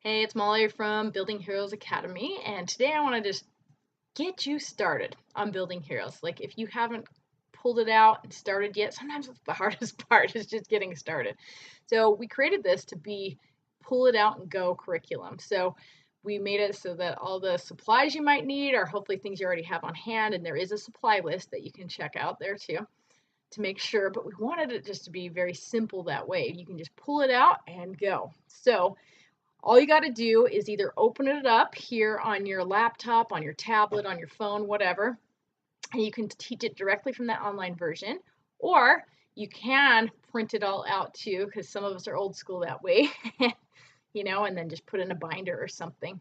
Hey, it's Molly from Building Heroes Academy, and today I want to just get you started on Building Heroes. Like, if you haven't pulled it out and started yet, sometimes it's the hardest part is just getting started. So, we created this to be pull it out and go curriculum. So, we made it so that all the supplies you might need are hopefully things you already have on hand, and there is a supply list that you can check out there too to make sure, but we wanted it just to be very simple that way. You can just pull it out and go. So, all you got to do is either open it up here on your laptop, on your tablet, on your phone, whatever, and you can teach it directly from that online version, or you can print it all out too, because some of us are old school that way, and then just put in a binder or something.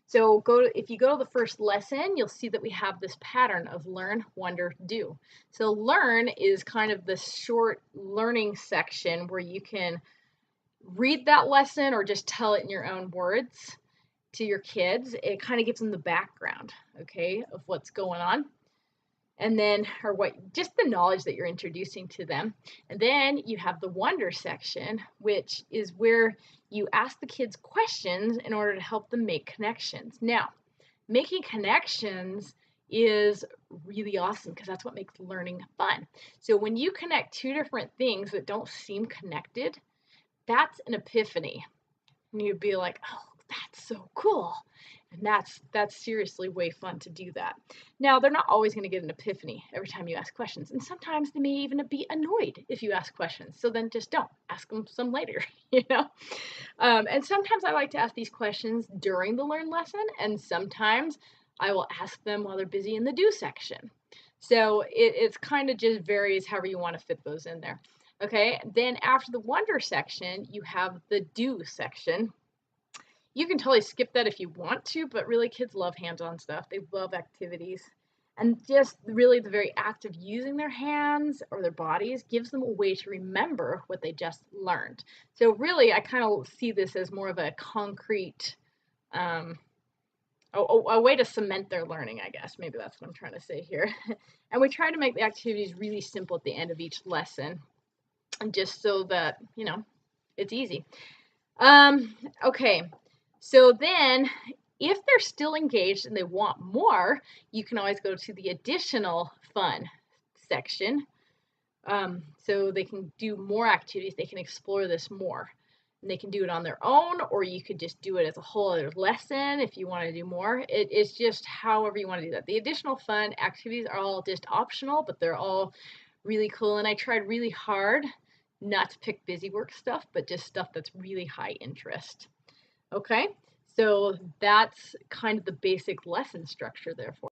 So if you go to the first lesson, you'll see that we have this pattern of learn, wonder, do. So learn is kind of the short learning section where you can read that lesson or just tell it in your own words to your kids. It kind of gives them the background, okay, of what's going on. And then, or what, just the knowledge that you're introducing to them. And then you have the wonder section, which is where you ask the kids questions in order to help them make connections. Now, making connections is really awesome because that's what makes learning fun. So when you connect two different things that don't seem connected, that's an epiphany. And you'd be like, oh, that's so cool. And that's seriously way fun to do that. Now, they're not always going to get an epiphany every time you ask questions. And sometimes they may even be annoyed if you ask questions. So then just don't. Ask them some later, And sometimes I like to ask these questions during the learn lesson. And sometimes I will ask them while they're busy in the do section. So it's kind of just varies however you want to fit those in there. Okay, then after the wonder section, you have the do section. You can totally skip that if you want to, but really kids love hands-on stuff. They love activities. And just really the very act of using their hands or their bodies gives them a way to remember what they just learned. So really, I kind of see this as more of a concrete, a way to cement their learning, I guess. Maybe that's what I'm trying to say here. And we try to make the activities really simple at the end of each lesson, just so that, it's easy. Okay, so then if they're still engaged and they want more, you can always go to the additional fun section. So they can do more activities, they can explore this more. And they can do it on their own, or you could just do it as a whole other lesson if you want to do more. It's just however you want to do that. The additional fun activities are all just optional, but they're all really cool. And I tried really hard not to pick busy work stuff, but just stuff that's really high interest. Okay, so that's kind of the basic lesson structure there for